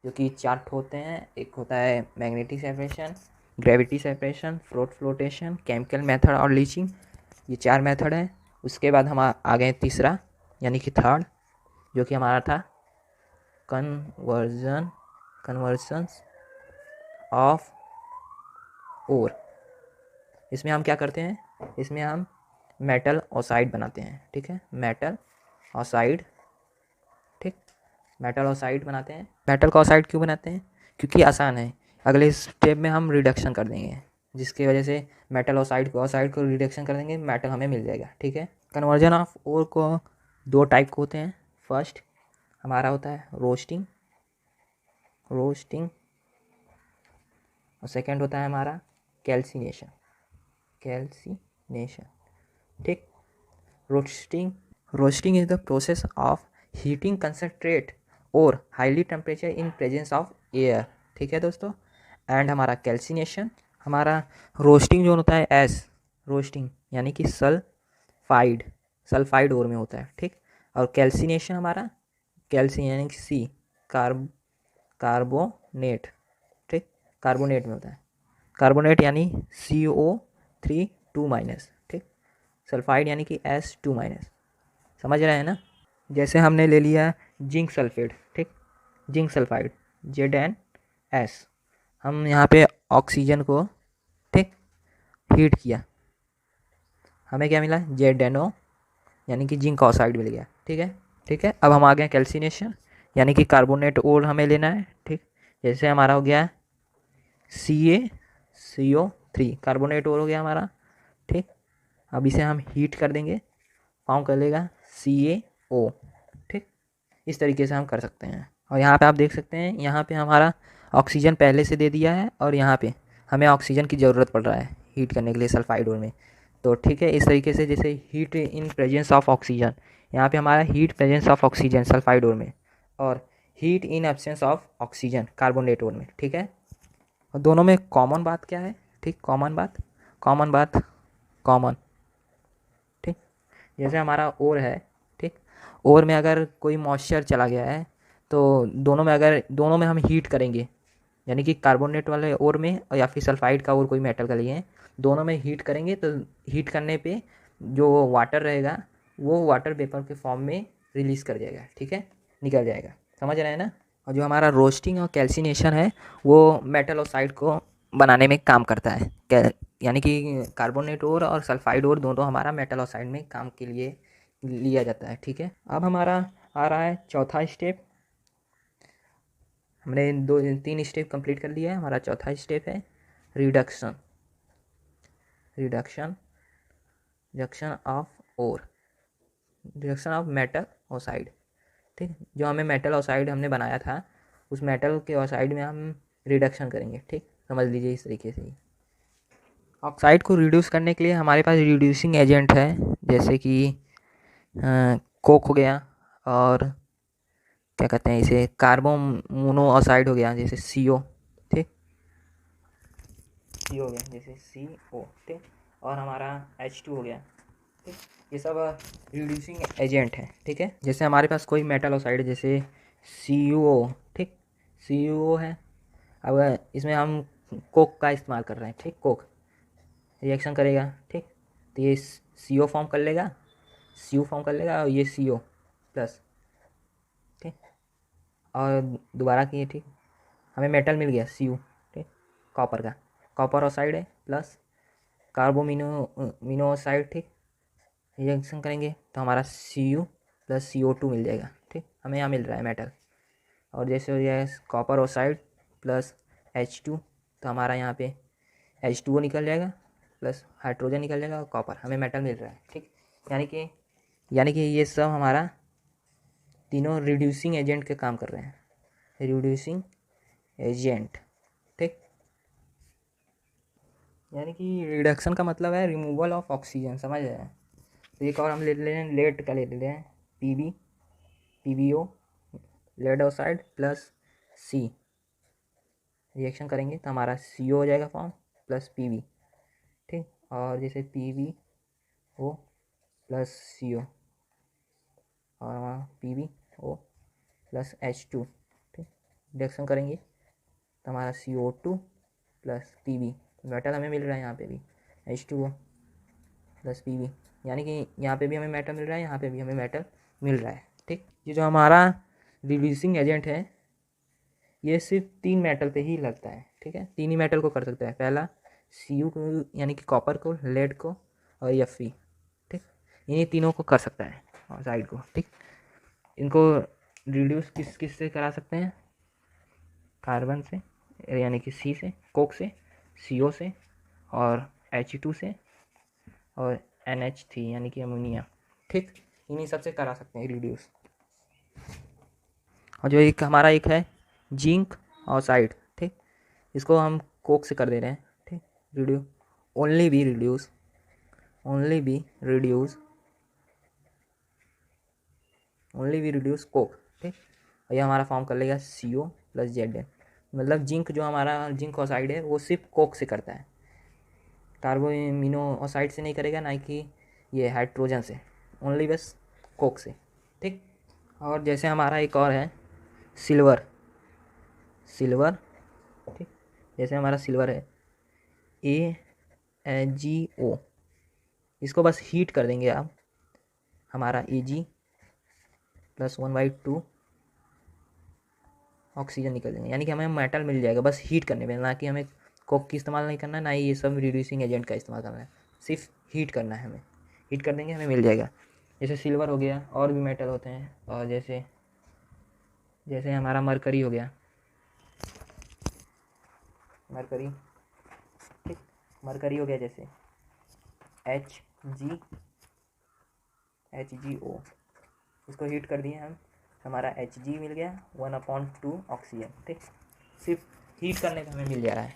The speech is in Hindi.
जो कि 4 होते हैं। एक होता है magnetic separation, gravity separation, flotation, chemical method और लीचिंग। ये 4 मेथड हैं। उसके बाद हम आ गए तीसरा यानी कि थर्ड, जो कि हमारा था कन्वर्जन्स ऑफ ओर। इसमें हम क्या करते हैं, इसमें हम मेटल ऑक्साइड बनाते हैं। ठीक है, मेटल ऑक्साइड। ठीक, मेटल ऑक्साइड बनाते हैं। मेटल का ऑक्साइड क्यों बनाते हैं? क्योंकि आसान है। अगले स्टेप में हम रिडक्शन कर देंगे, जिसकी वजह से मेटल ऑक्साइड को रिडक्शन कर देंगे, मेटल हमें मिल जाएगा। ठीक है, कन्वर्जन ऑफ ओर को 2 टाइप के होते हैं। फर्स्ट हमारा होता है रोस्टिंग और सेकंड होता है हमारा कैल्सिनेशन। ठीक, roasting is the process of heating concentrate ore highly temperature in presence of air. ठीक है दोस्तों। एंड हमारा कैल्सिनेशन, हमारा रोस्टिंग जो होता है रोस्टिंग यानी कि सल्फाइड ओर में होता है। ठीक, और कैल्सिनेशन हमारा यानी कि सी कार्बोनेट। ठीक, कार्बोनेट में होता है। कार्बोनेट यानी CO3 2-। ठीक, सल्फाइड यानी कि S2-। समझ रहे हैं ना। जैसे हमने ले लिया जिंक सल्फेट। ठीक, जिंक सल्फाइड ZnS। हम यहाँ पे ऑक्सीजन को ठीक हीट किया, हमें क्या मिला ZnO यानी कि जिंक ऑक्साइड मिल गया। ठीक है, अब हम आ गए कैल्सिनेशन यानी कि कार्बोनेट और हमें लेना है। ठीक, जैसे हमारा हो गया CaCO3 कार्बोनेट और हो गया हमारा। ठीक, अब इसे हम हीट कर देंगे, फॉर्म कर लेगा CaO। ठीक, इस तरीके से हम कर सकते हैं। और यहाँ पे आप देख सकते हैं, यहाँ पे हमारा ऑक्सीजन पहले से दे दिया है और यहाँ पे हमें ऑक्सीजन की ज़रूरत पड़ रहा है हीट करने के लिए सल्फाइड ओर में। तो ठीक है, इस तरीके से जैसे heat in presence of oxygen, यहाँ पे हमारा heat presence of oxygen sulphide ore में और heat in absence of oxygen carbonate ore में। ठीक है, और दोनों में कॉमन बात क्या है? ठीक, कॉमन। ठीक, जैसे हमारा ओर है। ठीक, ओर में अगर कोई मॉइस्चर चला गया है तो दोनों में हम हीट करेंगे, यानी कि कार्बोनेट वाले ओर में या फिर सल्फाइड का और कोई मेटल का लिए, दोनों में हीट करेंगे तो हीट करने पे जो वाटर रहेगा वो वाटर वेपर के फॉर्म में रिलीज़ कर जाएगा। ठीक है, निकल जाएगा। समझ रहे हैं ना। और जो हमारा रोस्टिंग और कैल्सिनेशन है वो मेटल ऑक्साइड को बनाने में काम करता है। यानी कि कार्बोनेट और सल्फाइड और दोनों हमारा मेटल ऑक्साइड में काम के लिए लिया जाता है। ठीक है, अब हमारा आ रहा है चौथा स्टेप। हमने 3 स्टेप कंप्लीट कर लिया है। हमारा चौथा स्टेप है रिडक्शन ऑफ मेटल ऑक्साइड। ठीक, जो हमें मेटल ऑक्साइड हमने बनाया था उस मेटल के ऑक्साइड में हम रिडक्शन करेंगे। ठीक, समझ लीजिए इस तरीके से ही। ऑक्साइड को रिड्यूस करने के लिए हमारे पास रिड्यूसिंग एजेंट है, जैसे कि कोक हो गया, और क्या कहते हैं इसे, कार्बन मोनोऑक्साइड हो गया जैसे CO। ठीक, CO हो गया जैसे CO। ठीक, और हमारा H2 हो गया। ठीक, ये सब रिड्यूसिंग एजेंट है। ठीक है, जैसे हमारे पास कोई मेटल ऑक्साइड है जैसे CuO। ठीक, CuO है। अब इसमें हम कोक का इस्तेमाल कर रहे हैं। ठीक, कोक रिएक्शन करेगा। ठीक, तो ये CO फॉर्म कर लेगा, और ये CO प्लस। ठीक, और दोबारा किए। ठीक, हमें मेटल मिल गया Cu। ठीक, कॉपर ऑक्साइड है प्लस कार्बोमिनो ऑक्साइड। ठीक, रिएक्शन करेंगे तो हमारा Cu प्लस CO2 मिल जाएगा। ठीक, हमें यहाँ मिल रहा है मेटल। और जैसे हो जाए कॉपर ऑक्साइड प्लस H2, तो हमारा यहाँ पे H2O निकल जाएगा प्लस हाइड्रोजन निकल जाएगा और कॉपर, हमें मेटल मिल रहा है। ठीक, यानी कि ये सब हमारा तीनों रिड्यूसिंग एजेंट के काम कर रहे हैं। Reducing agent. ठीक, यानी कि रिडक्शन का मतलब है रिमूवल ऑफ ऑक्सीजन। समझ रहे हैं। तो एक और हम ले ले हैं लेड का, ले लेते हैं PbO lead oxide plus C। Reaction करेंगे तो हमारा CO हो जाएगा फॉर्म प्लस Pb। ठीक, और जैसे PbO प्लस CO और हमारा PbO प्लस H2। ठीक, रिएक्शन करेंगे तो हमारा CO2 प्लस Pb, मेटल हमें मिल रहा है यहाँ पे भी H2O प्लस Pb, यानी कि यहाँ पे भी हमें मेटल मिल रहा है, यहाँ पे भी हमें मेटल मिल रहा है। ठीक, ये जो हमारा रिड्यूसिंग एजेंट है ये सिर्फ 3 मेटल पे ही लगता है। ठीक है, 3 ही मेटल को कर सकता है, पहला Cu को यानी कि कॉपर को, लेड को और Fe। ठीक, इन्हीं तीनों को कर सकता है ऑक्साइड को। ठीक, इनको रिड्यूस किस किस से करा सकते हैं, कार्बन से यानी कि C से, कोक से, CO से और H2 से और NH3 यानी कि अमोनिया। ठीक, इन्हीं सब से करा सकते हैं रिड्यूस। और जो एक हमारा एक है जिंक ऑक्साइड, ठीक, इसको हम कोक से कर दे रहे हैं। ठीक, reduce, only be reduce, only be reduce, only be reduce Coke. ठीक, और ये हमारा फॉर्म कर लेगा CO प्लस Zn, मतलब जिंक जो हमारा जिंक ऑक्साइड है वो सिर्फ कोक से करता है, कार्बोमिनो ऑक्साइड से नहीं करेगा, ना कि ये हाइड्रोजन से, ओनली बस कोक से। ठीक, और जैसे हमारा एक और है सिल्वर, सिल्वर। ठीक, जैसे हमारा सिल्वर है AgO, इसको बस हीट कर देंगे आप, हमारा Ag प्लस 1/2 ऑक्सीजन निकल देंगे, यानी कि हमें मेटल मिल जाएगा बस हीट करने में, ना कि हमें कोक की इस्तेमाल नहीं करना है, ना ही ये सब रिड्यूसिंग एजेंट का इस्तेमाल करना है, सिर्फ हीट करना है हमें, हीट कर देंगे हमें मिल जाएगा। जैसे सिल्वर हो गया, और भी मेटल होते हैं, और जैसे जैसे हमारा मरकरी हो गया, मरकरी। ठीक, मरकरी हो गया जैसे HgO, इसको हीट कर दिए हम, हमारा Hg मिल गया 1/2 ऑक्सीजन। ठीक, सिर्फ हीट करने का हमें मिल जा रहा है।